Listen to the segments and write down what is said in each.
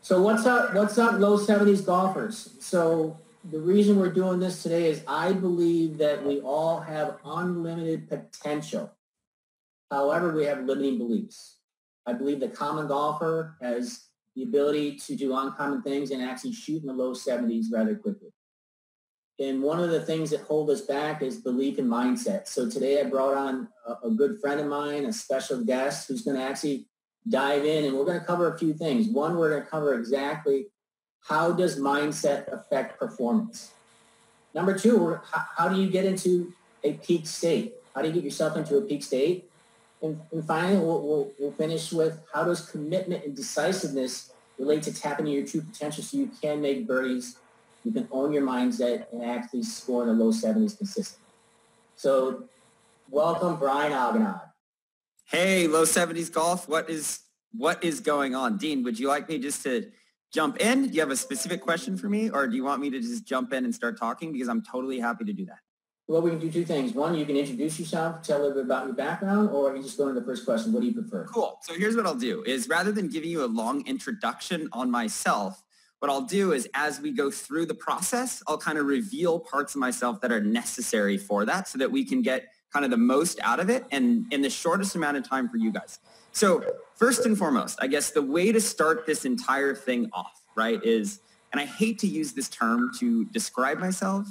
So what's up? What's up, low 70s golfers? So the reason we're doing this today is I believe that we all have unlimited potential. However, we have limiting beliefs. I believe the common golfer has the ability to do uncommon things and actually shoot in the low 70s rather quickly. And one of the things that hold us back is belief and mindset. So today I brought on a good friend of mine, a special guest who's going to actually dive in, and we're going to cover a few things. One, we're going to cover exactly how does mindset affect performance. Number two, how do you get into a peak state? How do you get yourself into a peak state? And finally, we'll finish with how does commitment and decisiveness relate to tapping into your true potential so you can make birdies, you can own your mindset, and actually score in the low 70s consistently. So welcome, Brian Algenod. Hey, low 70s golf. What is going on? Dean, would you like me just to jump in? Do you have a specific question for me, or do you want me to just jump in and start talking? Because I'm totally happy to do that. Well, we can do two things. One, you can introduce yourself, tell a little bit about your background, or you can just go into the first question. What do you prefer? Cool. So here's what I'll do is rather than giving you a long introduction on myself, what I'll do is as we go through the process, I'll kind of reveal parts of myself that are necessary for that so that we can get kind of the most out of it and in the shortest amount of time for you guys. So first and foremost, I guess the way to start this entire thing off, right, is, and I hate to use this term to describe myself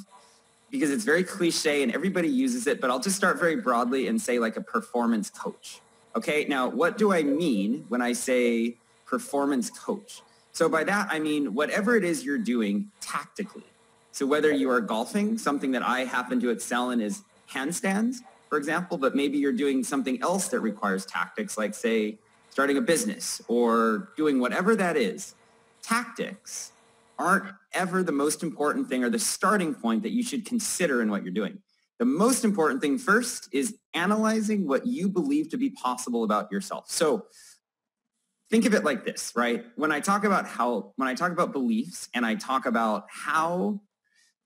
because it's very cliche and everybody uses it, but I'll just start very broadly and say like a performance coach. Okay, now what do I mean when I say performance coach? So by that, I mean whatever it is you're doing tactically. So whether you are golfing, something that I happen to excel in is handstands, for example, but maybe you're doing something else that requires tactics, like say starting a business or doing whatever that is. Tactics aren't ever the most important thing or the starting point that you should consider in what you're doing. The most important thing first is analyzing what you believe to be possible about yourself. So think of it like this, right? When I talk about beliefs and I talk about how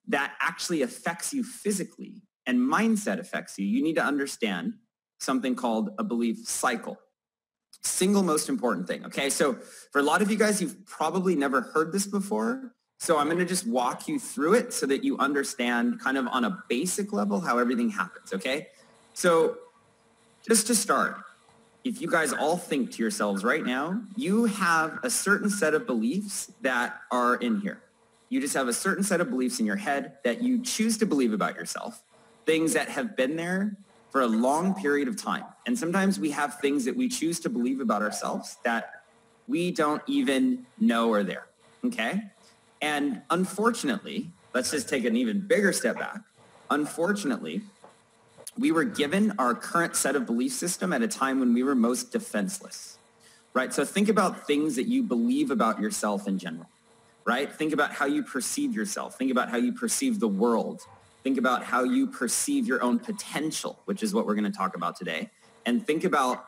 that actually affects you physically, and mindset affects you, you need to understand something called a belief cycle. Single most important thing, okay? So for a lot of you guys, you've probably never heard this before. So I'm going to just walk you through it so that you understand kind of on a basic level how everything happens, okay? So just to start, if you guys all think to yourselves right now, you have a certain set of beliefs that are in here. You just have a certain set of beliefs in your head that you choose to believe about yourself. Things that have been there for a long period of time. And sometimes we have things that we choose to believe about ourselves that we don't even know are there, okay? And unfortunately, let's just take an even bigger step back. Unfortunately, we were given our current set of belief system at a time when we were most defenseless, right? So think about things that you believe about yourself in general, right? Think about how you perceive yourself. Think about how you perceive the world. Think about how you perceive your own potential, which is what we're going to talk about today. And think about,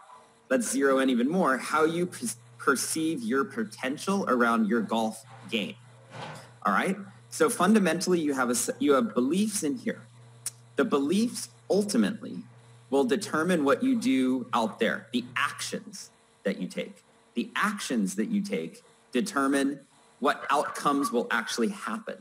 let's zero in even more, how you perceive your potential around your golf game. All right? So fundamentally, you have beliefs in here. The beliefs ultimately will determine what you do out there, the actions that you take. The actions that you take determine what outcomes will actually happen.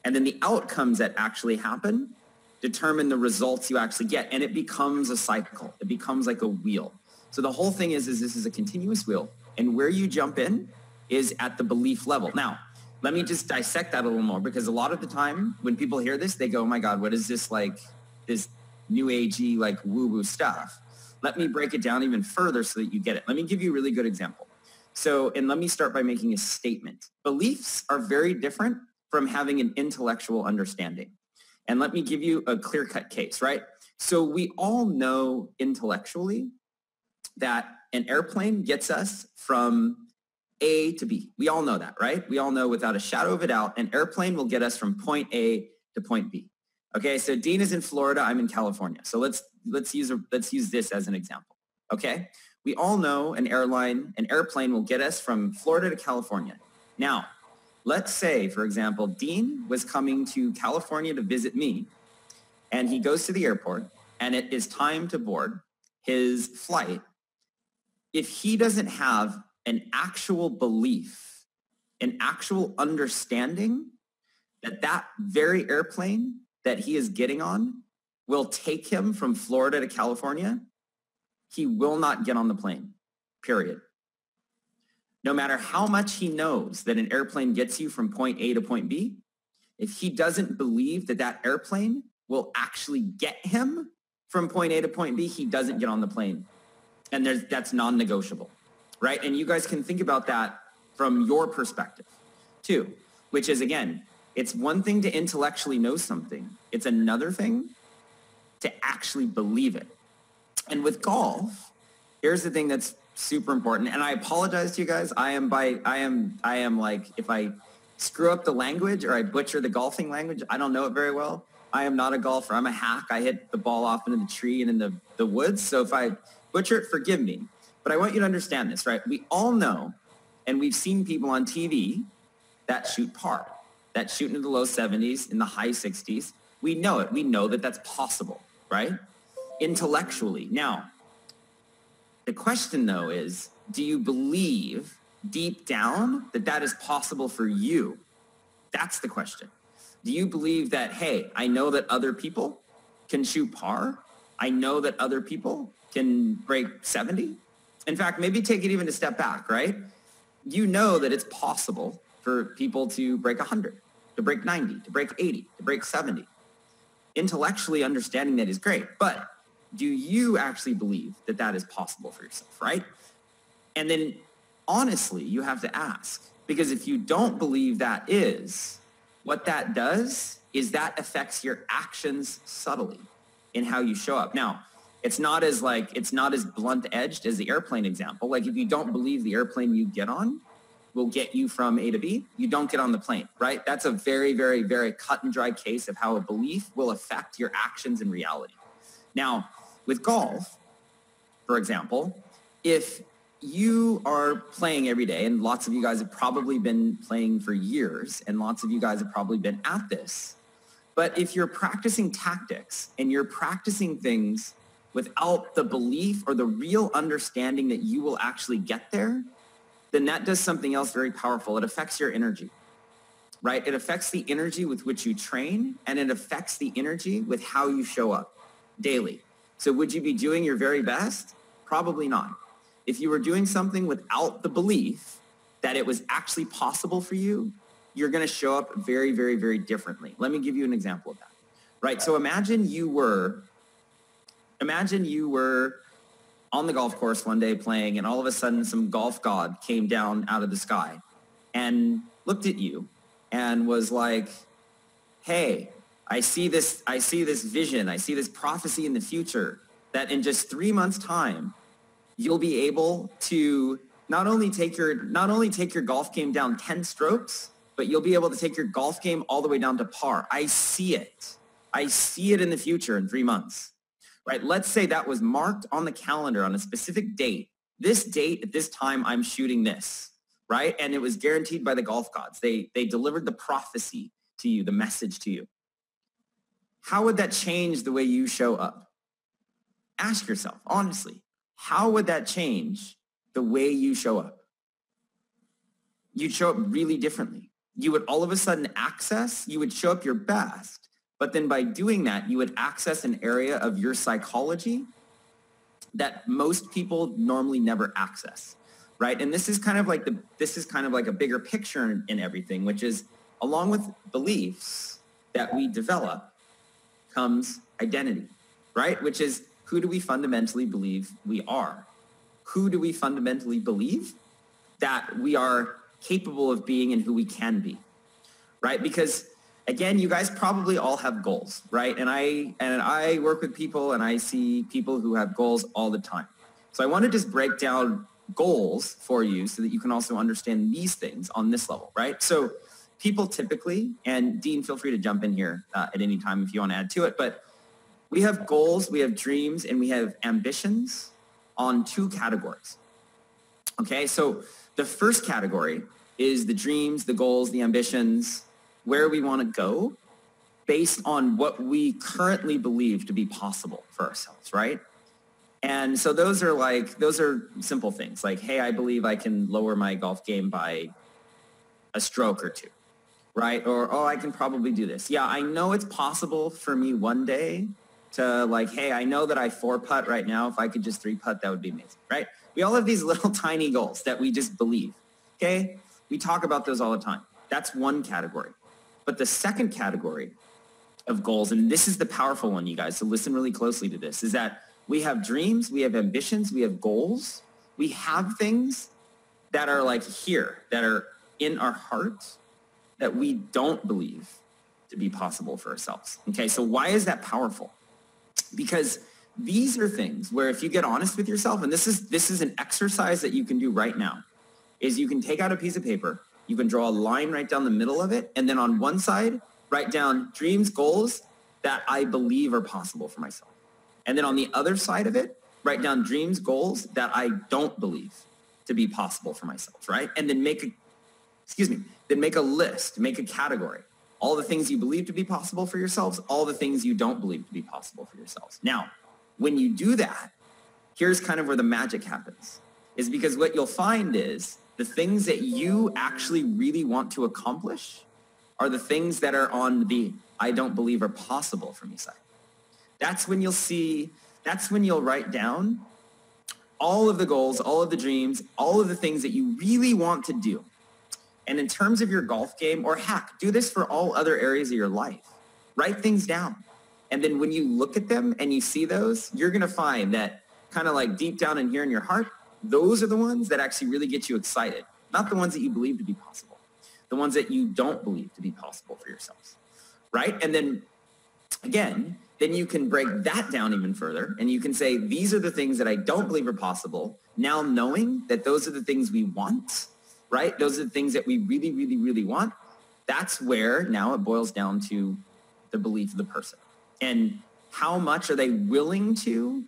And then the outcomes that actually happen determine the results you actually get. And it becomes a cycle. It becomes like a wheel. So the whole thing is this is a continuous wheel. And where you jump in is at the belief level. Now, let me just dissect that a little more, because a lot of the time when people hear this, they go, oh my God, what is this, like this new agey, like woo-woo stuff? Let me break it down even further so that you get it. Let me give you a really good example. So, and let me start by making a statement. Beliefs are very different from having an intellectual understanding. And let me give you a clear-cut case, right? So we all know intellectually that an airplane gets us from A to B. We all know that, right? We all know without a shadow of a doubt, an airplane will get us from point A to point B. Okay, so Dean is in Florida, I'm in California. So let's use this as an example. Okay, we all know an airplane will get us from Florida to California. Now, let's say, for example, Dean was coming to California to visit me, and he goes to the airport, and it is time to board his flight. If he doesn't have an actual belief an actual understanding that that very airplane that he is getting on will take him from Florida to California, he will not get on the plane, period. No matter how much he knows that an airplane gets you from point A to point B, if he doesn't believe that that airplane will actually get him from point A to point B, he doesn't get on the plane. And that's non-negotiable, right? And you guys can think about that from your perspective too, which is, again, it's one thing to intellectually know something. It's another thing to actually believe it. And with golf, here's the thing that's super important. And I apologize to you guys. I am like, if I screw up the language or I butcher the golfing language, I don't know it very well. I am not a golfer. I'm a hack. I hit the ball off into the tree and in the woods. So if I butcher it, forgive me. But I want you to understand this, right? We all know, and we've seen people on TV that shoot par, that shoot into the low 70s, in the high 60s. We know it. We know that that's possible, right? Intellectually. Now, the question though is, do you believe deep down that that is possible for you? That's the question. Do you believe that, hey, I know that other people can shoot par. I know that other people can break 70. In fact, maybe take it even a step back, right? You know that it's possible for people to break 100, to break 90, to break 80, to break 70. Intellectually understanding that is great, but do you actually believe that that is possible for yourself, right? And then honestly, you have to ask, because if you don't believe that is, what that does is that affects your actions subtly in how you show up. Now, it's not as blunt edged as the airplane example. Like if you don't believe the airplane you get on will get you from A to B, you don't get on the plane, right? That's a very, very, very cut and dry case of how a belief will affect your actions in reality. Now, with golf, for example, if you are playing every day, and lots of you guys have probably been playing for years, and lots of you guys have probably been at this, but if you're practicing tactics and you're practicing things without the belief or the real understanding that you will actually get there, then that does something else very powerful. It affects your energy, right? It affects the energy with which you train, and it affects the energy with how you show up daily. So would you be doing your very best? Probably not. If you were doing something without the belief that it was actually possible for you, you're going to show up very, very, very differently. Let me give you an example of that, right? So imagine you were on the golf course one day playing, and all of a sudden some golf god came down out of the sky and looked at you and was like, hey, I see this vision, I see this prophecy in the future that in just 3 months' time, you'll be able to not only take your golf game down 10 strokes, but you'll be able to take your golf game all the way down to par. I see it. I see it in the future in 3 months. Right? Let's say that was marked on the calendar on a specific date. This date at this time, I'm shooting this, right? And it was guaranteed by the golf gods. They delivered the prophecy to you, the message to you. How would that change the way you show up? Ask yourself, honestly, how would that change the way you show up? You'd show up really differently. You would all of a sudden you would show up your best. But then by doing that, you would access an area of your psychology that most people normally never access, right? And this is kind of like a bigger picture in everything, which is along with beliefs that we develop comes identity, right? Which is, who do we fundamentally believe we are? Who do we fundamentally believe that we are capable of being and who we can be, right? Because again, you guys probably all have goals, right? And I work with people and I see people who have goals all the time. So I want to just break down goals for you so that you can also understand these things on this level, right? So people typically, and Dean, feel free to jump in here at any time if you want to add to it, but we have goals, we have dreams, and we have ambitions on 2 categories. Okay, so the first category is the dreams, the goals, the ambitions, where we want to go based on what we currently believe to be possible for ourselves, right? And so those are simple things like, hey, I believe I can lower my golf game by a stroke or two, right? Or, oh, I can probably do this. Yeah, I know it's possible for me one day to like, hey, I know that I 4-putt right now. If I could just 3-putt, that would be amazing, right? We all have these little tiny goals that we just believe, okay? We talk about those all the time. That's one category. But the second category of goals, and this is the powerful one, you guys, so listen really closely to this, is that we have dreams, we have ambitions, we have goals, we have things that are like here, that are in our hearts that we don't believe to be possible for ourselves. Okay, so why is that powerful? Because these are things where if you get honest with yourself, and this is an exercise that you can do right now, is you can take out a piece of paper, you can draw a line right down the middle of it, and then on one side, write down dreams, goals that I believe are possible for myself. And then on the other side of it, write down dreams, goals that I don't believe to be possible for myself, right? And then make a list, make a category. All the things you believe to be possible for yourselves, all the things you don't believe to be possible for yourselves. Now, when you do that, here's kind of where the magic happens, is because what you'll find is the things that you actually really want to accomplish are the things that are on the I don't believe are possible for me side. That's when you'll write down all of the goals, all of the dreams, all of the things that you really want to do. And in terms of your golf game, or heck, do this for all other areas of your life. Write things down. And then when you look at them and you see those, you're going to find that kind of like deep down in here in your heart, those are the ones that actually really get you excited. Not the ones that you believe to be possible. The ones that you don't believe to be possible for yourselves. Right? And then again, then you can break that down even further and you can say, these are the things that I don't believe are possible. Now knowing that those are the things we want, right? Those are the things that we really, really, really want. That's where now it boils down to the belief of the person. And how much are they willing to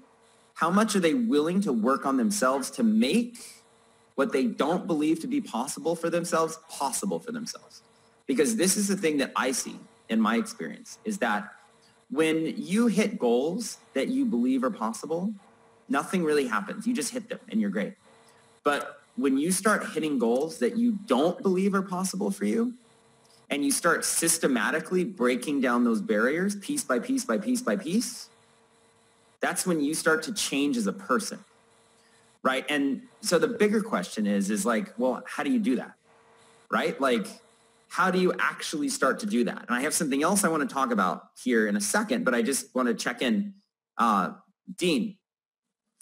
work on themselves to make what they don't believe to be possible for themselves, possible for themselves? Because this is the thing that I see in my experience, is that when you hit goals that you believe are possible, nothing really happens. You just hit them and you're great. But when you start hitting goals that you don't believe are possible for you, and you start systematically breaking down those barriers piece by piece by piece by piece, that's when you start to change as a person, right? And so the bigger question is like, well, how do you do that, right? Like, how do you actually start to do that? And I have something else I want to talk about here in a second, but I just want to check in. Dean,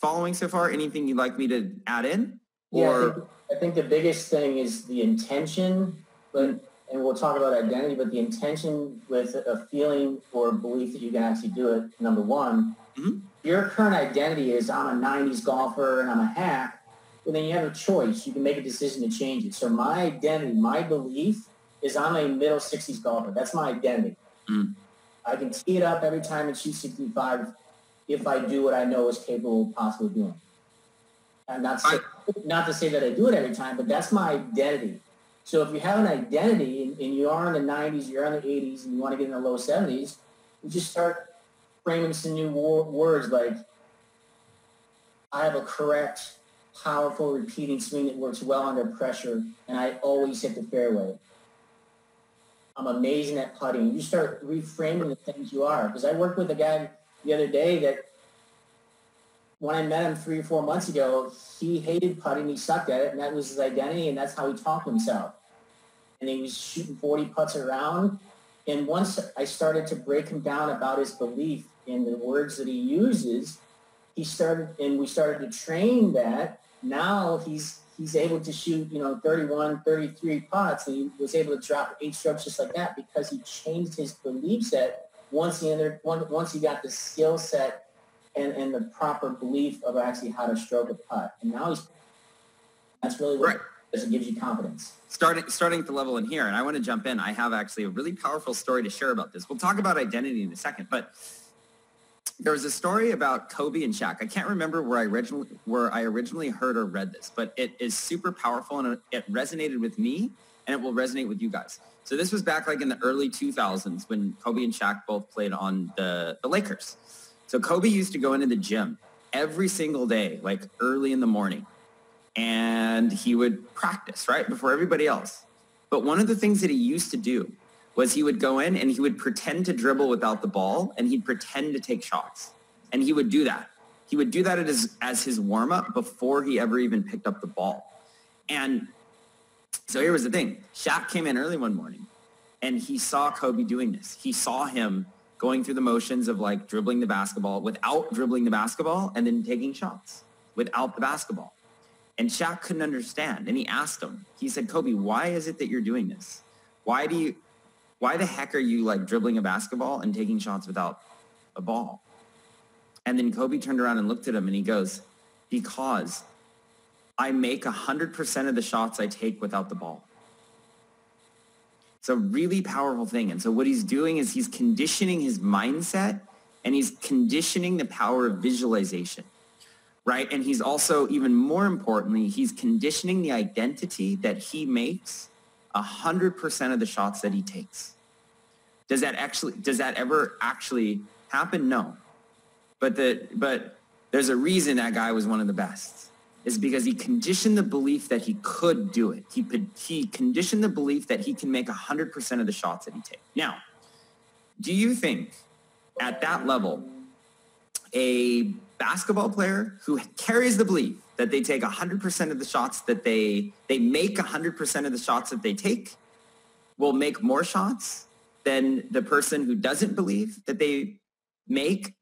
following so far, anything you'd like me to add in? Yeah, I think the biggest thing is the intention, and we'll talk about identity, but the intention with a feeling or belief that you can actually do it, number one. Mm-hmm. Your current identity is I'm a 90s golfer and I'm a hack, well, then you have a choice. You can make a decision to change it. So my identity, my belief is I'm a middle 60s golfer. That's my identity. Mm. I can tee it up every time and shoot 65 if I do what I know is capable of possibly doing. And not to say that I do it every time, but that's my identity. So if you have an identity and you are in the 90s, you're in the 80s, and you want to get in the low 70s, you just start framing some new words like, I have a correct, powerful, repeating swing that works well under pressure, and I always hit the fairway. I'm amazing at putting. You start reframing the things you are. Because I worked with a guy the other day that when I met him 3 or 4 months ago, he hated putting. He sucked at it, and that was his identity, and that's how he talked to himself. And he was shooting 40 putts around. And once I started to break him down about his belief in the words that he uses, we started to train that. Now he's able to shoot, 31, 33 putts, and he was able to drop 8 strokes just like that because he changed his belief set once he got the skill set and the proper belief of actually how to stroke a putt. And now that's really what right. It gives you confidence. Starting to level in here, and I want to jump in. I have actually a really powerful story to share about this. We'll talk about identity in a second, but there was a story about Kobe and Shaq. I can't remember where I originally heard or read this, but it is super powerful and it resonated with me, and it will resonate with you guys. So this was back like in the early 2000s when Kobe and Shaq both played on the Lakers. So Kobe used to go into the gym every single day, like early in the morning, and he would practice right before everybody else. But one of the things that he used to do was he would go in and he would pretend to dribble without the ball, and he'd pretend to take shots. And he would do that. He would do that as his warm-up before he ever even picked up the ball. And so here was the thing. Shaq came in early one morning, and he saw Kobe doing this. He saw him going through the motions of like dribbling the basketball without dribbling the basketball and then taking shots without the basketball. And Shaq couldn't understand. And he asked him, he said, Kobe, why is it that you're doing this? Why the heck are you like dribbling a basketball and taking shots without a ball? And then Kobe turned around and looked at him and he goes, because I make 100% of the shots I take without the ball. It's a really powerful thing. And so what he's doing is he's conditioning his mindset, and he's conditioning the power of visualization, right? And he's also, even more importantly, he's conditioning the identity that he makes 100% of the shots that he takes. Does that ever actually happen? No. But there's a reason that guy was one of the best. Is because he conditioned the belief that he could do it. He conditioned the belief that he can make 100% of the shots that he takes. Now, do you think at that level, a basketball player who carries the belief that they take 100% of the shots that they make 100% of the shots that they take will make more shots than the person who doesn't believe that they make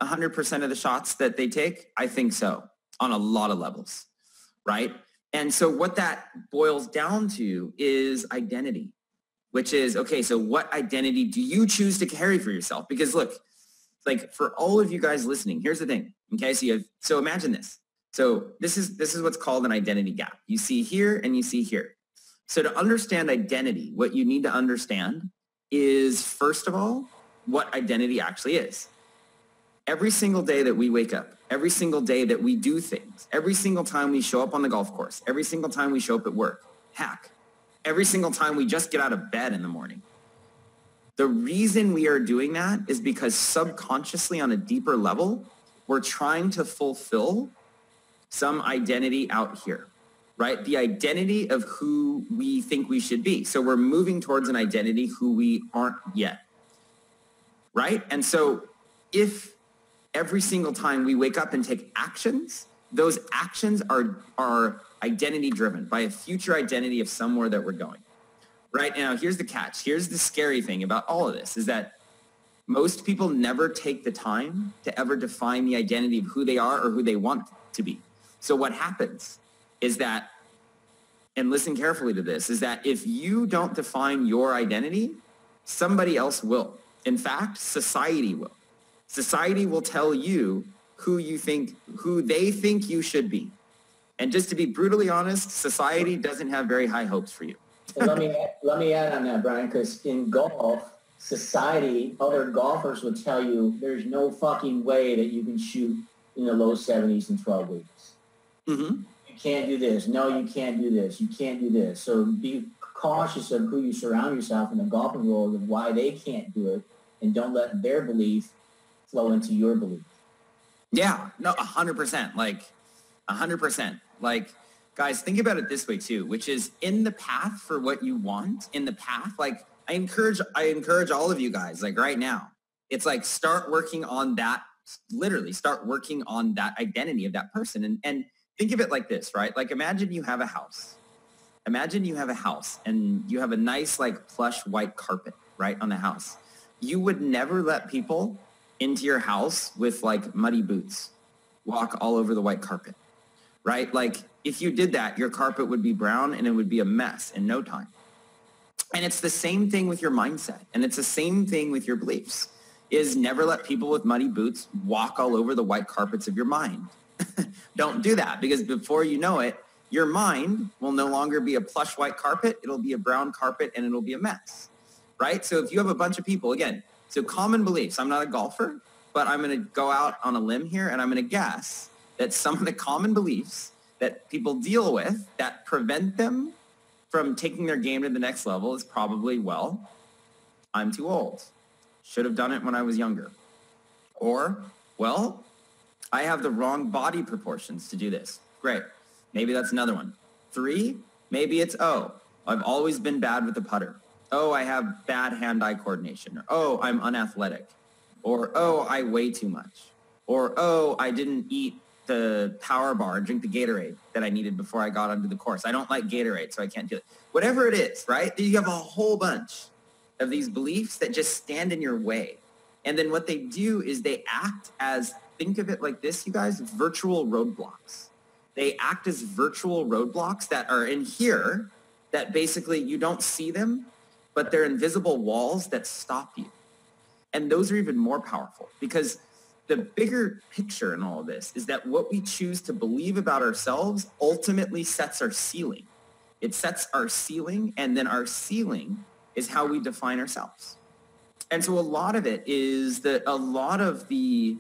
100% of the shots that they take? I think so. On a lot of levels, right? And so what that boils down to is identity, which is, okay, so what identity do you choose to carry for yourself? Because look, like for all of you guys listening, here's the thing, okay? So imagine this. So this is what's called an identity gap. You see here and you see here. So to understand identity, what you need to understand is, first of all, what identity actually is. Every single day that we wake up, every single day that we do things, every single time we show up on the golf course, every single time we show up at work, heck, every single time we just get out of bed in the morning. The reason we are doing that is because subconsciously on a deeper level, we're trying to fulfill some identity out here, right? The identity of who we think we should be. So we're moving towards an identity who we aren't yet, right? And so if every single time we wake up and take actions, those actions are identity driven by a future identity of somewhere that we're going. Right now, here's the catch. Here's the scary thing about all of this is that most people never take the time to ever define the identity of who they are or who they want to be. So what happens is that, and listen carefully to this, is that if you don't define your identity, somebody else will. In fact, society will. Society will tell you who they think you should be. And just to be brutally honest, society doesn't have very high hopes for you. let me add on that, Brian, because in golf, society, other golfers would tell you there's no fucking way that you can shoot in the low 70s in 12 weeks. Mm-hmm. You can't do this. No, you can't do this. You can't do this. So be cautious of who you surround yourself in the golfing world and why they can't do it, and don't let their belief flow into your belief. Yeah, no, 100%. Like 100%. Like, guys, think about it this way too, which is in the path for what you want, in the path, like I encourage all of you guys, like right now, it's like start working on that, literally start working on that identity of that person. And think of it like this, right? Like imagine you have a house. Imagine you have a house and you have a nice like plush white carpet, right, on the house. You would never let people into your house with like muddy boots, walk all over the white carpet, right? Like if you did that, your carpet would be brown and it would be a mess in no time. And it's the same thing with your mindset. And it's the same thing with your beliefs, is never let people with muddy boots walk all over the white carpets of your mind. Don't do that, because before you know it, your mind will no longer be a plush white carpet. It'll be a brown carpet and it'll be a mess, right? So if you have a bunch of people, again, so common beliefs, I'm not a golfer, but I'm going to go out on a limb here and I'm going to guess that some of the common beliefs that people deal with that prevent them from taking their game to the next level is probably, well, I'm too old. Should have done it when I was younger. Or, well, I have the wrong body proportions to do this. Great. Maybe that's another one. 3, maybe it's, oh, I've always been bad with the putter. Oh, I have bad hand-eye coordination. Or, oh, I'm unathletic. Or, oh, I weigh too much. Or, oh, I didn't eat the power bar, drink the Gatorade that I needed before I got onto the course. I don't like Gatorade, so I can't do it. Whatever it is, right? You have a whole bunch of these beliefs that just stand in your way. And then what they do is they act as, think of it like this, you guys, virtual roadblocks. They act as virtual roadblocks that are in here that basically you don't see them, but they're invisible walls that stop you. And those are even more powerful because the bigger picture in all of this is that what we choose to believe about ourselves ultimately sets our ceiling. It sets our ceiling, and then our ceiling is how we define ourselves. And so a lot of it is that a lot of the,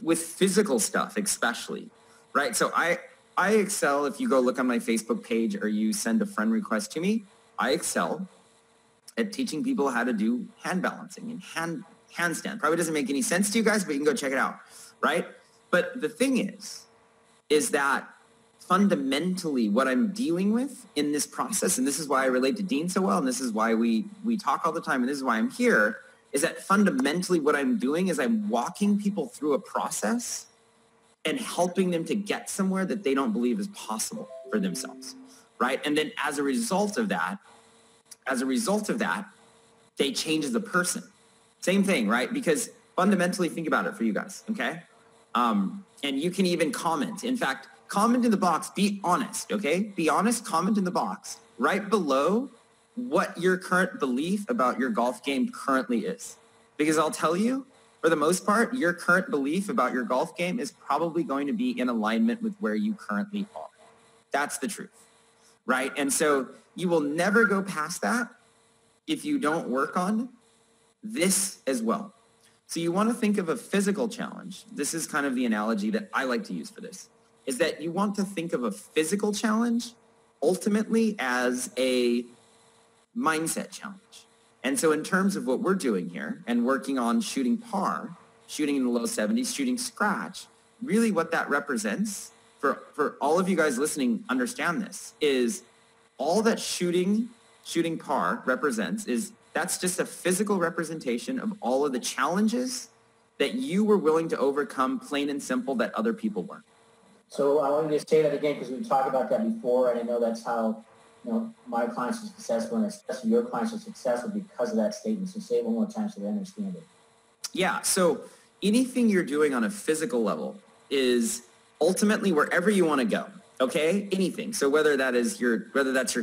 with physical stuff especially, right? So I excel, if you go look on my Facebook page or you send a friend request to me, I excel at teaching people how to do hand balancing and handstand. Probably doesn't make any sense to you guys, but you can go check it out, right? But the thing is that fundamentally what I'm dealing with in this process, and this is why I relate to Dean so well, and this is why we talk all the time, and this is why I'm here, is that fundamentally what I'm doing is I'm walking people through a process and helping them to get somewhere that they don't believe is possible for themselves, right? And then as a result of that, they change as a person. Same thing, right? Because fundamentally, think about it for you guys, okay? And you can even comment. In fact, comment in the box, be honest, okay? Be honest, comment in the box right below what your current belief about your golf game currently is. Because I'll tell you, for the most part, your current belief about your golf game is probably going to be in alignment with where you currently are. That's the truth, right? And so you will never go past that if you don't work on this as well. So you want to think of a physical challenge. This is kind of the analogy that I like to use for this, is that you want to think of a physical challenge ultimately as a mindset challenge. And so in terms of what we're doing here and working on shooting par, shooting in the low 70s, shooting scratch, really what that represents for all of you guys listening, understand this, is all that shooting par represents is that's just a physical representation of all of the challenges that you were willing to overcome, plain and simple, that other people weren't. So I wanted to say that again because we've talked about that before, and I know that's how my clients are successful, and especially your clients are successful because of that statement. So say it one more time so they understand it. Yeah. So anything you're doing on a physical level is ultimately wherever you want to go. Okay. Anything. So whether that's your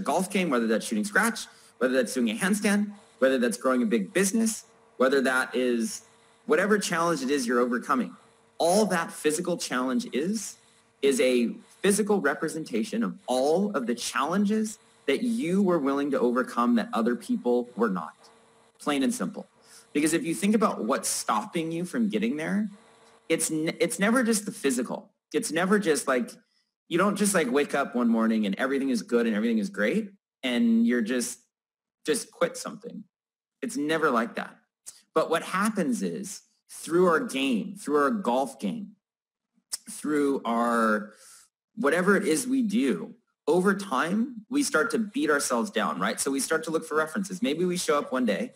golf game, whether that's shooting scratch, whether that's doing a handstand, whether that's growing a big business, whether that is whatever challenge it is you're overcoming, all that physical challenge is a physical representation of all of the challenges that you were willing to overcome that other people were not. Plain and simple. Because if you think about what's stopping you from getting there, it's never just the physical. It's never just like, you don't just like wake up one morning and everything is good and everything is great and you're just quit something. It's never like that. But what happens is through our game, through our golf game, through our whatever it is we do, over time, we start to beat ourselves down, right? So we start to look for references. Maybe we show up one day.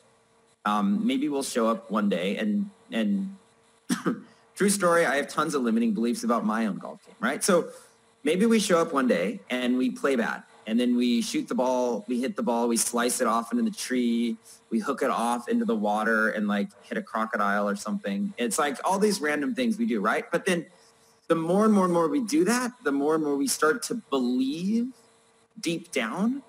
Maybe we'll show up one day and true story, I have tons of limiting beliefs about my own golf game, right? So maybe we show up one day and we play bad. And then we shoot the ball, we hit the ball, we slice it off into the tree, we hook it off into the water and like hit a crocodile or something. It's like all these random things we do, right? But then the more and more we do that, the more and more we start to believe deep down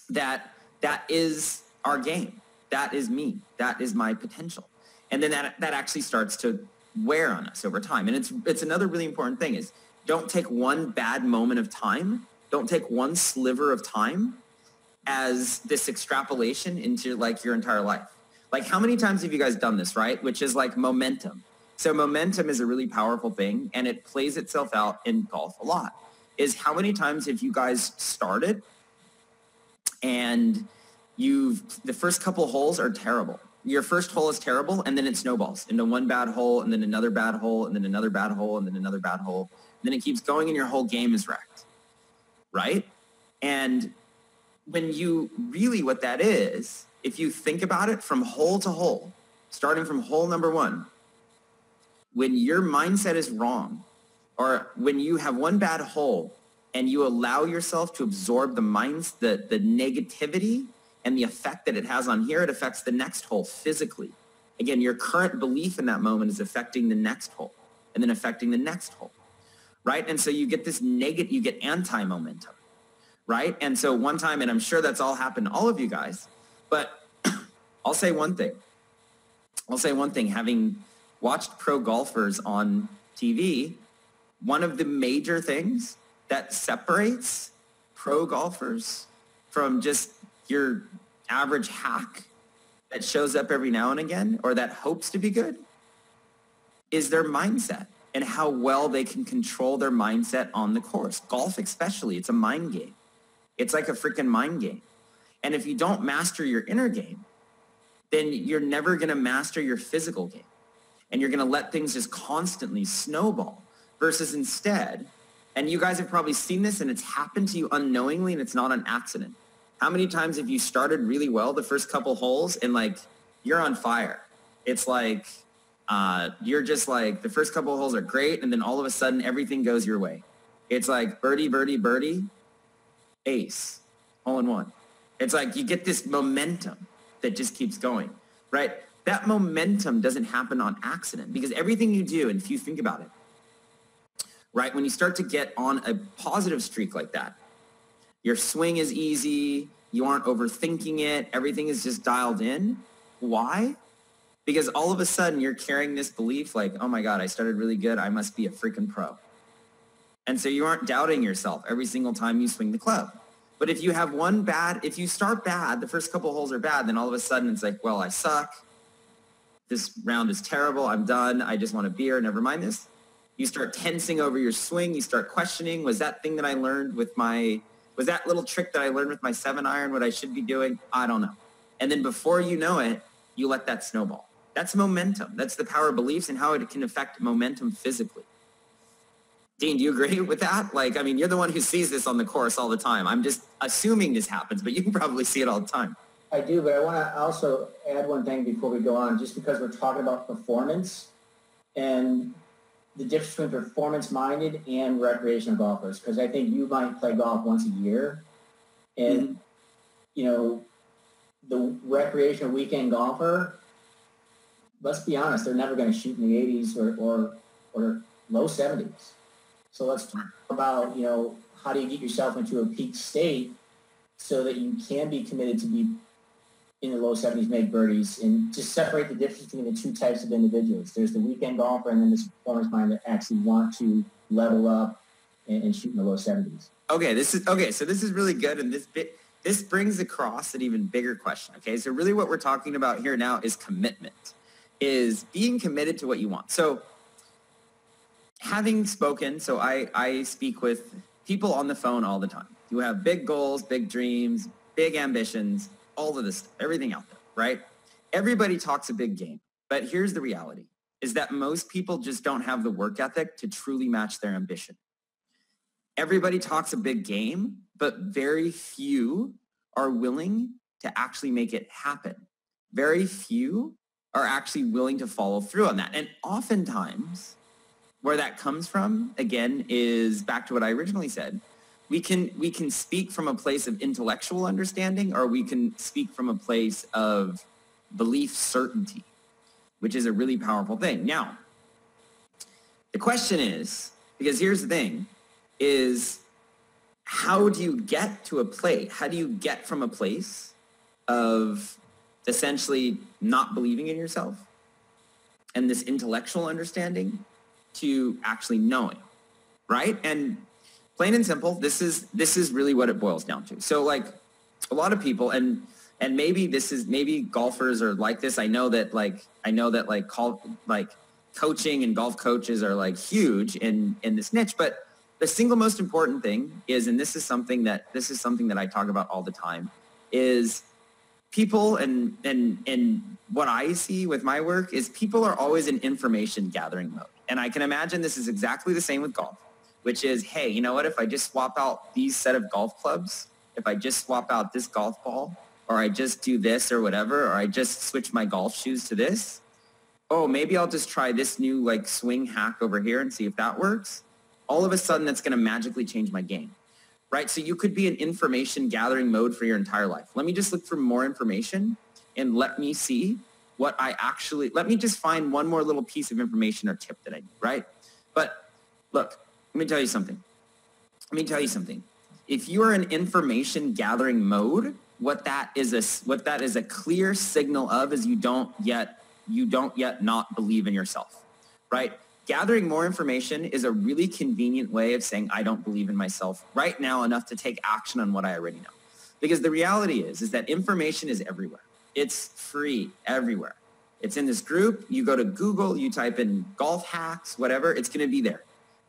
that that is our game. That is me. That is my potential. And then that actually starts to wear on us over time. And it's another really important thing is don't take one bad moment of time. Don't take one sliver of time as this extrapolation into like your entire life. Like how many times have you guys done this, right? Which is like momentum. So momentum is a really powerful thing and it plays itself out in golf a lot. Is how many times have you guys started and the first couple holes are terrible. Your first hole is terrible and then it snowballs into one bad hole and then another bad hole and then another bad hole and then another bad hole. And then it keeps going and your whole game is wrecked. Right? And when you really, what that is, if you think about it from hole to hole, starting from hole number one, when your mindset is wrong, or when you have one bad hole and you allow yourself to absorb the negativity and the effect that it has on here, it affects the next hole physically. Again, your current belief in that moment is affecting the next hole and then affecting the next hole, right? And so you get this negative, you get anti-momentum, right? And so one time, and I'm sure that's all happened to all of you guys, but I'll say one thing. Having watched pro golfers on TV, one of the major things that separates pro golfers from just your average hack that shows up every now and again, or that hopes to be good, is their mindset and how well they can control their mindset on the course. Golf especially, it's a mind game. It's like a freaking mind game. And if you don't master your inner game, then you're never going to master your physical game. And you're going to let things just constantly snowball versus instead, and you guys have probably seen this and it's happened to you unknowingly and it's not an accident. How many times have you started really well the first couple holes and like you're on fire? It's like you're just like the first couple holes are great and then all of a sudden everything goes your way. It's like birdie, birdie, birdie, ace, hole in one. It's like you get this momentum that just keeps going, right? That momentum doesn't happen on accident because everything you do, and if you think about it, right, when you start to get on a positive streak like that, your swing is easy, you aren't overthinking it, everything is just dialed in. Why? Because all of a sudden you're carrying this belief like, oh my God, I started really good, I must be a freaking pro. And so you aren't doubting yourself every single time you swing the club. But if you have if you start bad, the first couple holes are bad, then all of a sudden it's like, well, I suck. This round is terrible. I'm done. I just want a beer. Never mind this. You start tensing over your swing. You start questioning, was that thing that I learned was that little trick that I learned with my 7-iron what I should be doing? I don't know. And then before you know it, you let that snowball. That's momentum. That's the power of beliefs and how it can affect momentum physically. Dean, do you agree with that? Like, I mean, you're the one who sees this on the course all the time. I'm just assuming this happens, but you can probably see it all the time. I do, but I want to also add one thing before we go on, just because we're talking about performance and the difference between performance-minded and recreational golfers, because I think you might play golf once a year, and, you know, the recreational weekend golfer, let's be honest, they're never going to shoot in the 80s or low 70s. So let's talk about, you know, how do you get yourself into a peak state so that you can be committed to be in the low 70s, make birdies, and just separate the difference between the two types of individuals. There's the weekend golfer and then this performance mind that actually want to level up and shoot in the low 70s. Okay, so this is really good, and this brings across an even bigger question. Okay, so really what we're talking about here now is commitment, is being committed to what you want. So having spoken, so I speak with people on the phone all the time who have big goals, big dreams, big ambitions, all of this stuff, everything out there, right? Everybody talks a big game, but here's the reality, is that most people just don't have the work ethic to truly match their ambition. Everybody talks a big game, but very few are willing to actually make it happen. Very few are actually willing to follow through on that. And oftentimes, where that comes from, again, is back to what I originally said. We can speak from a place of intellectual understanding, or we can speak from a place of belief certainty, which is a really powerful thing. Now, the question is, because here's the thing, is how do you get to a place? How do you get from a place of essentially not believing in yourself and this intellectual understanding to actually knowing, right? And plain and simple, this is really what it boils down to. So like a lot of people, and maybe golfers are like this. I know that coaching and golf coaches are like huge in this niche, but the single most important thing is, and this is something that I talk about all the time, is people and what I see with my work is people are always in information gathering mode. And I can imagine this is exactly the same with golf, which is, hey, you know what, if I just swap out these set of golf clubs if I just swap out this golf ball, or I just do this or whatever, or I just switch my golf shoes to this, oh, maybe I'll just try this new like swing hack over here and see if that works. All of a sudden, that's going to magically change my game, right? So you could be in information gathering mode for your entire life. Let me just look for more information and let me see what let me just find one more little piece of information or tip that I need, right? But look, let me tell you something. If you are in information gathering mode, what that is a clear signal of is you don't yet not believe in yourself, right? Gathering more information is a really convenient way of saying, I don't believe in myself right now enough to take action on what I already know. Because the reality is that information is everywhere. It's free everywhere. It's in this group. You go to Google, you type in golf hacks, whatever, it's going to be there.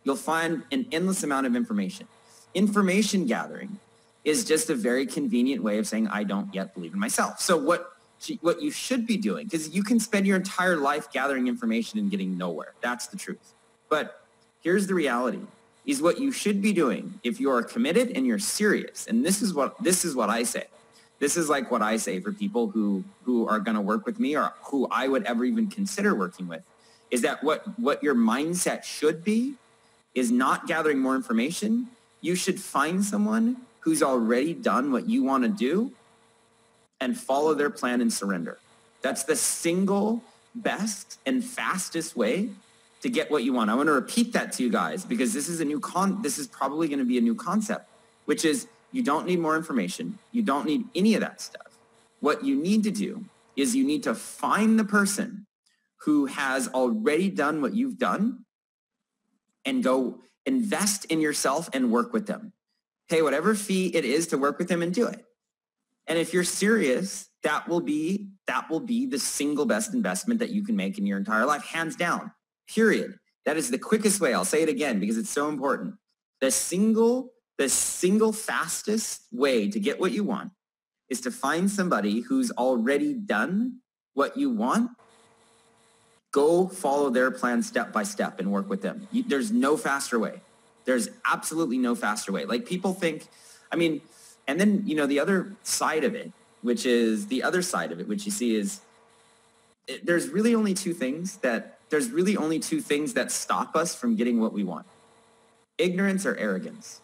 You'll find an endless amount of information. Information gathering is just a very convenient way of saying, I don't yet believe in myself. So what you should be doing, because you can spend your entire life gathering information and getting nowhere. That's the truth. But here's the reality, is what you should be doing if you are committed and you're serious. And this is what I say. This is like what I say for people who are going to work with me or who I would ever even consider working with, is that what your mindset should be is not gathering more information. You should find someone who's already done what you want to do and follow their plan and surrender. That's the single best and fastest way to get what you want. I want to repeat that to you guys because this is probably going to be a new concept, which is you don't need more information. You don't need any of that stuff. What you need to do is you need to find the person who has already done what you've done and go invest in yourself and work with them. Pay whatever fee it is to work with them and do it. And if you're serious, that will be the single best investment that you can make in your entire life, hands down, period. That is the quickest way. I'll say it again because it's so important. The single fastest way to get what you want is to find somebody who's already done what you want. Go follow their plan step by step and work with them. There's no faster way. There's absolutely no faster way. Like people think, and then, the other side of it, which you see is there's really only two things that stop us from getting what we want. Ignorance or arrogance.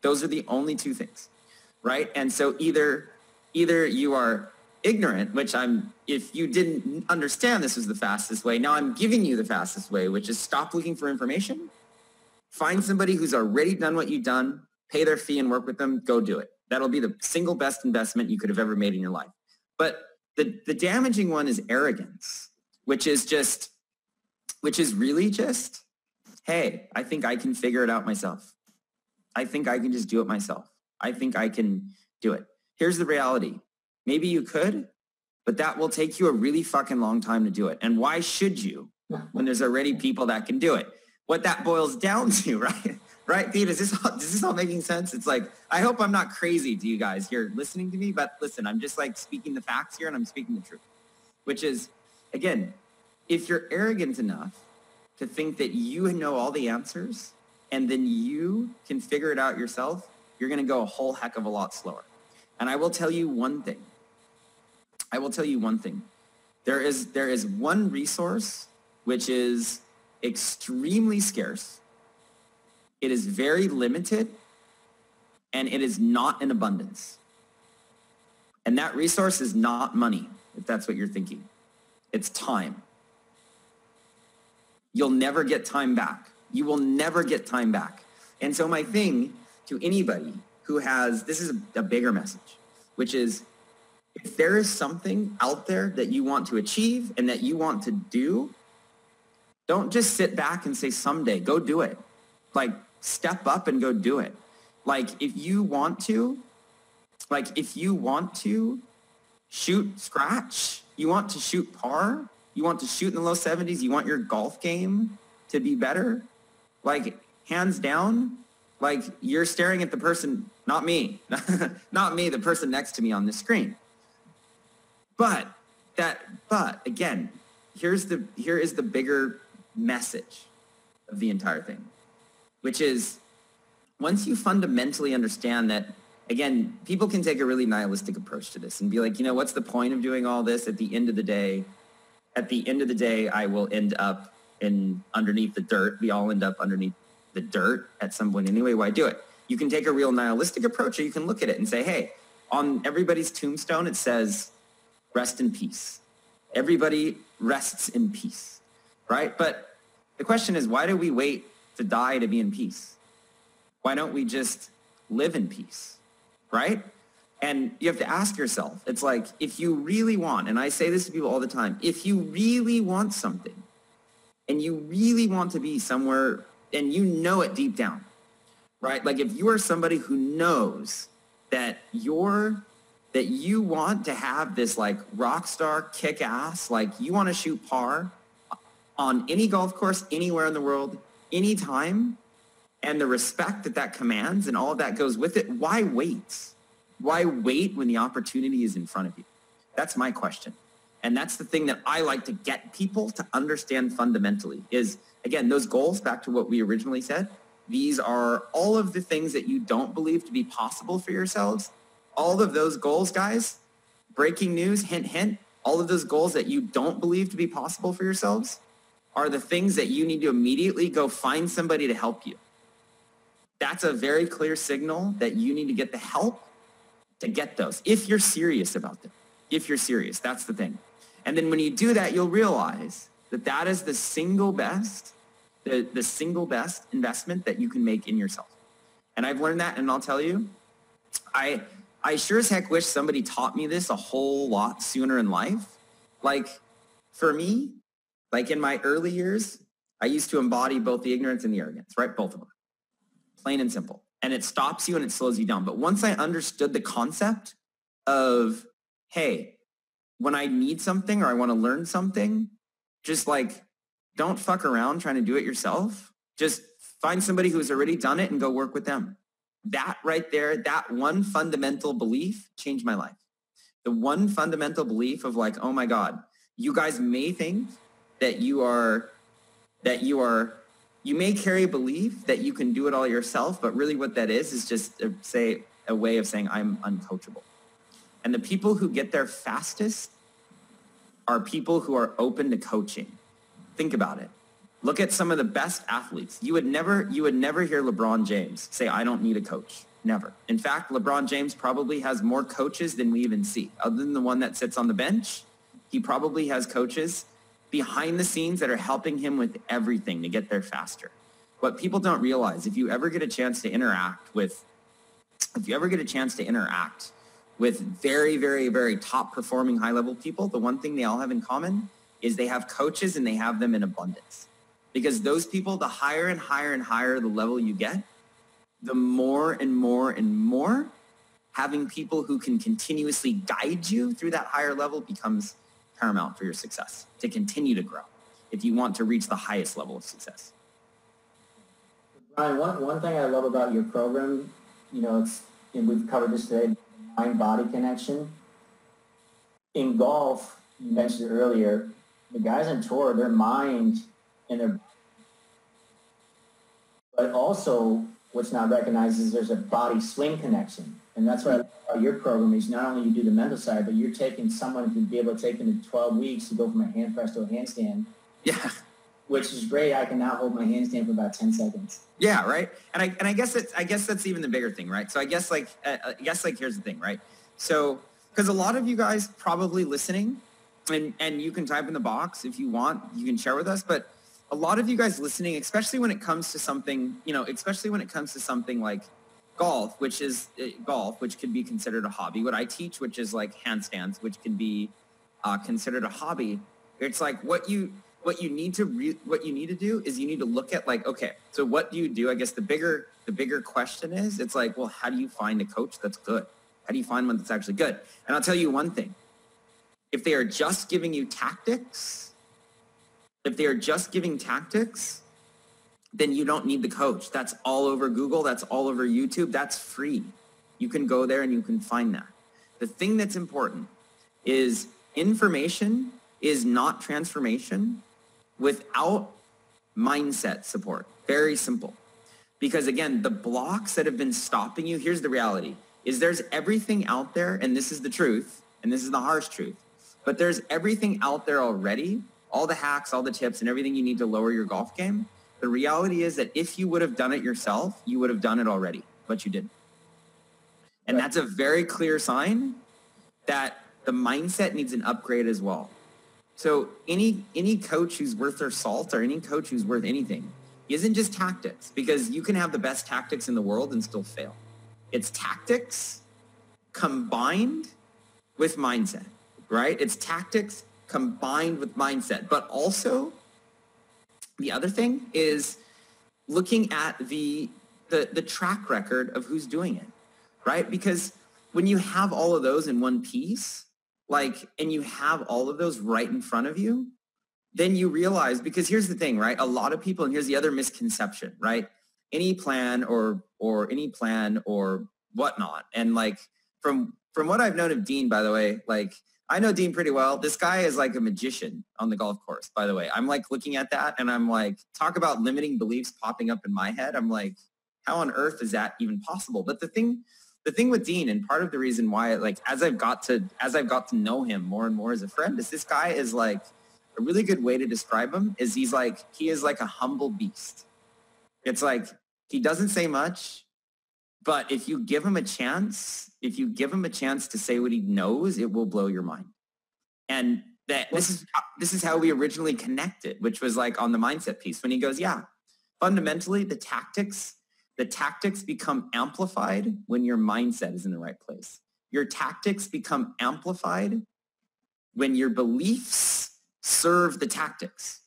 Those are the only two things, right? And so either you are ignorant, which if you didn't understand this was the fastest way, now I'm giving you the fastest way, which is stop looking for information, find somebody who's already done what you've done, pay their fee and work with them, go do it. That'll be the single best investment you could have ever made in your life. But the damaging one is arrogance, which is really just, hey, I think I can figure it out myself. I think I can just do it myself. I think I can do it. Here's the reality. Maybe you could, but that will take you a really fucking long time to do it. And why should you when there's already people that can do it? What that boils down to, right? Right, Pete? Is this all making sense? It's like, I hope I'm not crazy to you guys here listening to me, but listen, I'm just like speaking the facts here and I'm speaking the truth, which is, again, if you're arrogant enough to think that you know all the answers and then you can figure it out yourself, you're going to go a whole heck of a lot slower. And I will tell you one thing. There is one resource which is extremely scarce. It is very limited, and it is not in abundance. And that resource is not money, if that's what you're thinking. It's time. You'll never get time back. You will never get time back. And so my thing to anybody who this is a bigger message, which is if there is something out there that you want to achieve and that you want to do, don't just sit back and say someday, go do it. Like, step up and go do it. If you want to shoot scratch, you want to shoot par, you want to shoot in the low 70s, you want your golf game to be better, hands down, you're staring at the person, not me, the person next to me on the screen. But again, here is the bigger message of the entire thing, which is once you fundamentally understand that again, people can take a really nihilistic approach to this and be like, you know, what's the point of doing all this? At the end of the day, I will end up underneath the dirt. We all end up underneath the dirt at some point anyway. Why do it? You can take a real nihilistic approach, or you can look at it and say, hey, on everybody's tombstone, it says, rest in peace. Everybody rests in peace, right? But the question is, why do we wait to die to be in peace? Why don't we just live in peace, right? And you have to ask yourself, it's like, if you really want, and I say this to people all the time, if you really want something and you really want to be somewhere and you know it deep down, right? Like if you are somebody who knows that you want to have this like rock star kick ass, like you want to shoot par on any golf course, anywhere in the world, anytime, and the respect that commands and all of that goes with it, why wait? Why wait when the opportunity is in front of you? That's my question. And that's the thing that I like to get people to understand fundamentally is, again, those goals, back to what we originally said, these are all of the things that you don't believe to be possible for yourselves. All of those goals, guys, breaking news, hint, hint, all of those goals that you don't believe to be possible for yourselves are the things that you need to immediately go find somebody to help you. That's a very clear signal that you need to get the help to get those, if you're serious about them. If you're serious, that's the thing. And then when you do that, you'll realize that that is the single best investment that you can make in yourself. And I've learned that, and I'll tell you, I sure as heck wish somebody taught me this a whole lot sooner in life. Like for me, like in my early years, I used to embody both the ignorance and the arrogance, right? Both of them. Plain and simple. And it stops you and it slows you down. But once I understood the concept of, hey, when I need something or I want to learn something, just like, don't fuck around trying to do it yourself. Just find somebody who's already done it and go work with them. That right there, that one fundamental belief changed my life. The one fundamental belief of like, oh my God, you guys may think that you may carry a belief that you can do it all yourself, but really what that is just a way of saying I'm uncoachable. And the people who get there fastest are people who are open to coaching. Think about it. Look at some of the best athletes. You would never hear LeBron James say, I don't need a coach. Never. In fact, LeBron James probably has more coaches than we even see. Other than the one that sits on the bench, he probably has coaches behind the scenes that are helping him with everything to get there faster. What people don't realize, if you ever get a chance to interact with very, very, very top performing high level people, the one thing they all have in common is they have coaches and they have them in abundance. Because those people, the higher and higher and higher the level you get, the more and more and more having people who can continuously guide you through that higher level becomes paramount for your success to continue to grow if you want to reach the highest level of success. Brian, one thing I love about your program, and we've covered this today, mind-body connection. In golf, you mentioned it earlier, the guys on tour, their mind and their, but also what's not recognized is there's a body swing connection. And that's why your program is not only you do the mental side, but you're taking someone to be able to take them in 12 weeks to go from a hand press to a handstand. Yeah. Which is great. I can now hold my handstand for about 10 seconds. Yeah, right. And I guess that's even the bigger thing, right? So I guess here's the thing, right? So because a lot of you guys probably listening, and you can type in the box if you want, you can share with us, but a lot of you guys listening, especially when it comes to something, like golf, which could be considered a hobby. What I teach, which is like handstands, which can be considered a hobby. It's like what you need to do is you need to look at like, okay, so what do you do? I guess the bigger question is, it's like, well, how do you find a coach that's good? How do you find one that's actually good? And I'll tell you one thing. If they are just giving you tactics, then you don't need the coach. That's all over Google. That's all over YouTube. That's free. You can go there and you can find that. The thing that's important is information is not transformation without mindset support. Very simple. Because again, the blocks that have been stopping you, here's the reality, is there's everything out there, and this is the truth, and this is the harsh truth, but there's everything out there already, all the hacks, all the tips, and everything you need to lower your golf game. The reality is that if you would have done it yourself, you would have done it already, but you didn't. And that's a very clear sign that the mindset needs an upgrade as well. So any coach who's worth their salt, or any coach who's worth anything, isn't just tactics, because you can have the best tactics in the world and still fail. It's tactics combined with mindset, right? It's tactics combined with mindset. But also, the other thing is looking at the track record of who's doing it, right? Because when you have all of those in one piece, and you have all of those right in front of you, then you realize, because here's the thing, right? A lot of people, and here's the other misconception, right? Any plan or whatnot. And from what I've known of Dean, by the way, I know Dean pretty well. This guy is like a magician on the golf course, by the way. I'm looking at that and I'm talk about limiting beliefs popping up in my head. I'm like, how on earth is that even possible? But the thing with Dean, and part of the reason why, as I've got to know him more and more as a friend, is this guy is a really good way to describe him is he is like a humble beast. It's he doesn't say much, but if you give him a chance, to say what he knows, it will blow your mind. And this is how we originally connected, which was on the mindset piece, when he goes, yeah, fundamentally the tactics become amplified when your mindset is in the right place. Your tactics become amplified when your beliefs serve the tactics.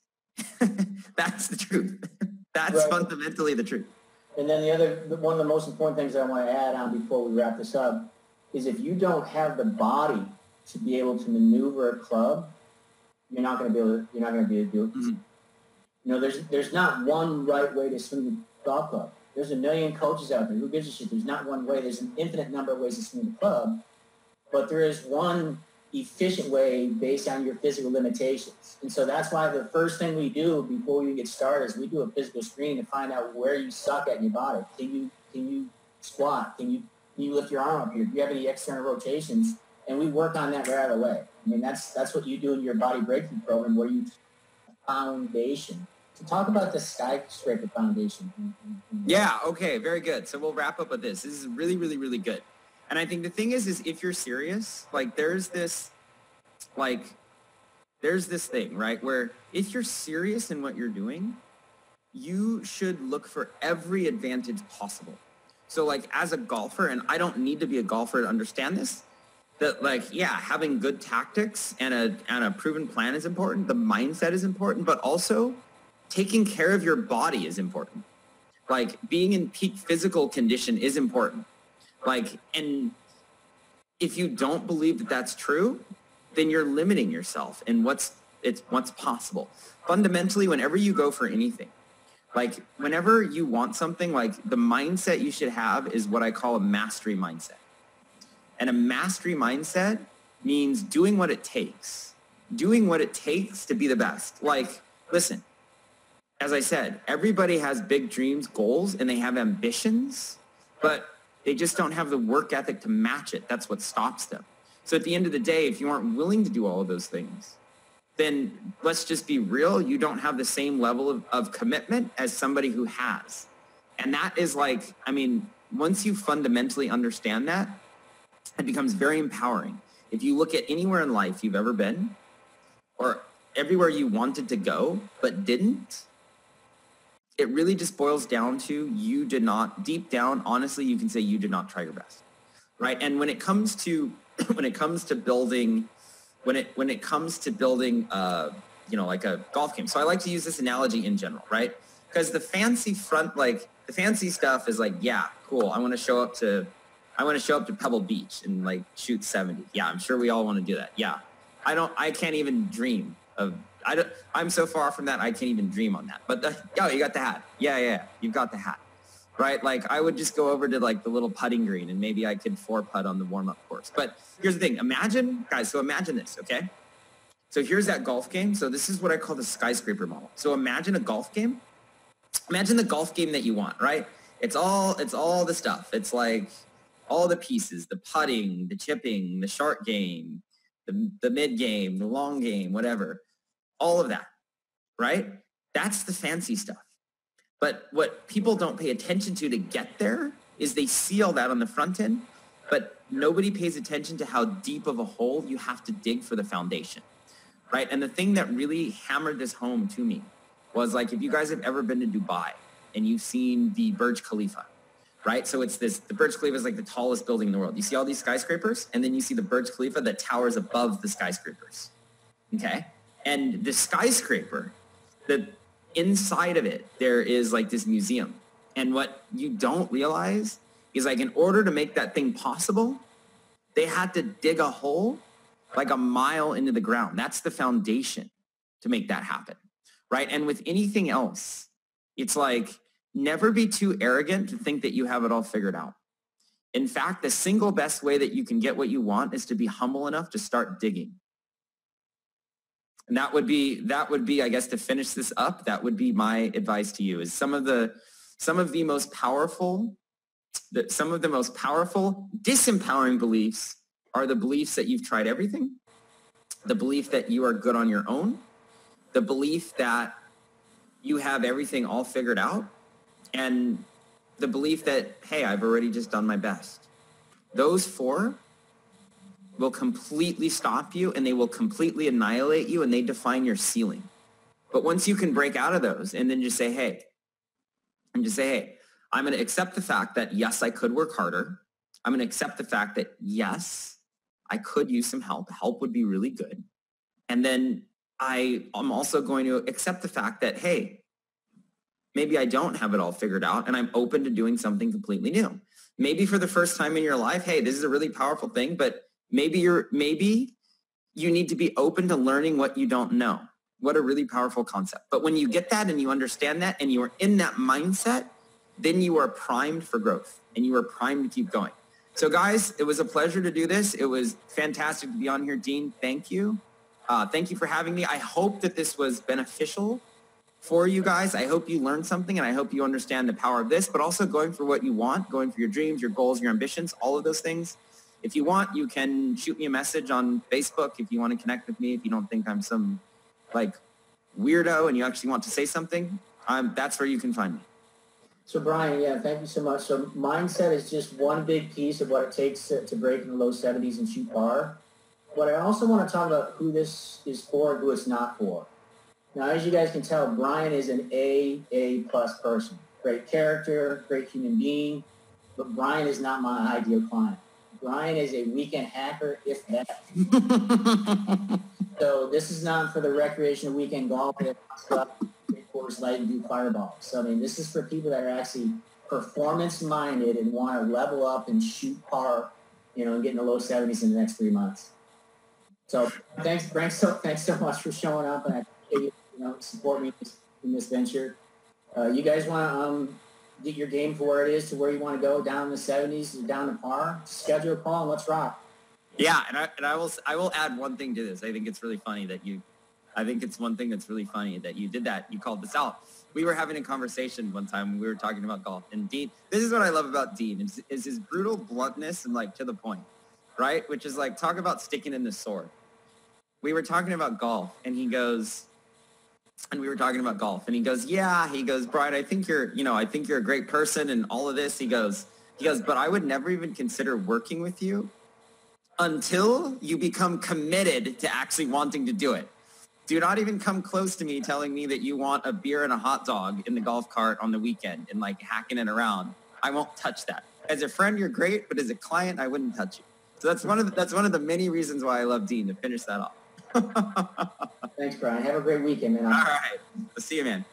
That's the truth. That's right. Fundamentally the truth. And then one of the most important things I want to add on before we wrap this up is, if you don't have the body to be able to maneuver a club, you're not going to be able to do it. Mm-hmm. There's not one right way to swing a golf club. There's a million coaches out there. Who gives a shit? There's not one way. There's an infinite number of ways to swing the club, but there is one efficient way based on your physical limitations. And so that's why the first thing we do before we get started is we do a physical screen to find out where you suck at in your body. Can you squat? Can you lift your arm up here? Do you have any external rotations? And we work on that right away. I mean, that's what you do in your body breakthrough program, where you foundation. So talk about the skyscraper foundation. Yeah, okay, very good. So we'll wrap up with this. This is really, really, really good. And I think the thing is if you're serious, there's this thing, right, where if you're serious in what you're doing, you should look for every advantage possible. So as a golfer, and I don't need to be a golfer to understand this, that having good tactics and a proven plan is important. The mindset is important, but also taking care of your body is important. Being in peak physical condition is important. And if you don't believe that that's true, then you're limiting yourself in what's possible. Fundamentally, whenever you go for anything, whenever you want something, the mindset you should have is what I call a mastery mindset. And a mastery mindset means doing what it takes to be the best. Listen, as I said, everybody has big dreams, goals, and they have ambitions, but they just don't have the work ethic to match it. That's what stops them. So at the end of the day, if you aren't willing to do all of those things, then let's just be real. You don't have the same level of commitment as somebody who has. And that is once you fundamentally understand that, it becomes very empowering. If you look at anywhere in life you've ever been, or everywhere you wanted to go but didn't, it really just boils down to you did not, deep down, honestly, you can say you did not try your best, right? And when it comes to building like a golf game. So I like to use this analogy in general, right? Because the fancy stuff is yeah, cool. I want to show up to Pebble Beach and shoot 70. Yeah, I'm sure we all want to do that. Yeah, I can't even dream of. I'm so far from that, I can't even dream on that. But you got the hat. Yeah, you've got the hat, right? I would just go over to the little putting green and maybe I could 4-putt on the warm-up course. But here's the thing. Imagine this, okay? So here's that golf game. So this is what I call the skyscraper model. So imagine a golf game. Imagine the golf game that you want, right? It's all the stuff. It's all the pieces, the putting, the chipping, the short game, the mid game, the long game, whatever, all of that, right? That's the fancy stuff. But what people don't pay attention to get there is they see all that on the front end, but nobody pays attention to how deep of a hole you have to dig for the foundation, right? And the thing that really hammered this home to me was like, if you guys have ever been to Dubai and you've seen the Burj Khalifa, right? So it's this, the Burj Khalifa is like the tallest building in the world. You see all these skyscrapers, and then you see the Burj Khalifa that towers above the skyscrapers, okay? And the skyscraper, the inside of it, there is like this museum. And what you don't realize is like, in order to make that thing possible, they had to dig a hole like a mile into the ground. That's the foundation to make that happen, right? And with anything else, it's like, never be too arrogant to think that you have it all figured out. In fact, the single best way that you can get what you want is to be humble enough to start digging. And that would be, I guess, to finish this up, that would be my advice to you, is some of the most powerful disempowering beliefs are the beliefs that you've tried everything, the belief that you are good on your own, the belief that you have everything all figured out, and the belief that, hey, I've already just done my best. Those four will completely stop you, and they will completely annihilate you, and they define your ceiling. But once you can break out of those and then just say, hey, I'm going to accept the fact that, yes, I could work harder. I'm going to accept the fact that, yes, I could use some help. Help would be really good. And then I'm also going to accept the fact that, hey, maybe I don't have it all figured out, and I'm open to doing something completely new. Maybe for the first time in your life, hey, this is a really powerful thing, but maybe you need to be open to learning what you don't know. What a really powerful concept. But when you get that and you understand that and you are in that mindset, then you are primed for growth and you are primed to keep going. So guys, it was a pleasure to do this. It was fantastic to be on here. Dean, thank you. Thank you for having me. I hope that this was beneficial for you guys. I hope you learned something, and I hope you understand the power of this, but also going for what you want, going for your dreams, your goals, your ambitions, all of those things. If you want, you can shoot me a message on Facebook if you want to connect with me. If you don't think I'm some like weirdo and you actually want to say something, that's where you can find me. So Brian, yeah, thank you so much. So mindset is just one big piece of what it takes to break in the low 70s and shoot par. But I also want to talk about who this is for and who it's not for. Now, as you guys can tell, Brian is an A+ person. Great character, great human being, but Brian is not my ideal client. Brian is a weekend hacker, if that. So this is not for the recreational weekend golfer that wants to go out Coors Light and do fireballs. So, I mean, this is for people that are actually performance-minded and want to level up and shoot par, and get in the low 70s in the next 3 months. So thanks so much for showing up, and I appreciate you support me in this venture. You guys want to get your game for where it is to where you want to go, down in the 70s or down to par? Schedule a call and let's rock. Yeah, and I will add one thing to this. I think it's really funny that you did that. You called this out. We were having a conversation one time when we were talking about golf, and Dean, this is what I love about Dean, is his brutal bluntness and like to the point, right? Which is like, talk about sticking in the sword. We were talking about golf, and he goes, yeah, Brian, I think you're a great person and all of this. He goes, but I would never even consider working with you until you become committed to actually wanting to do it. Do not even come close to me telling me that you want a beer and a hot dog in the golf cart on the weekend and like hacking it around. I won't touch that. As a friend, you're great, but as a client, I wouldn't touch you. So that's one of the many reasons why I love Dean, to finish that off. Thanks, Brian. Have a great weekend, man. All right. I'll see you, man.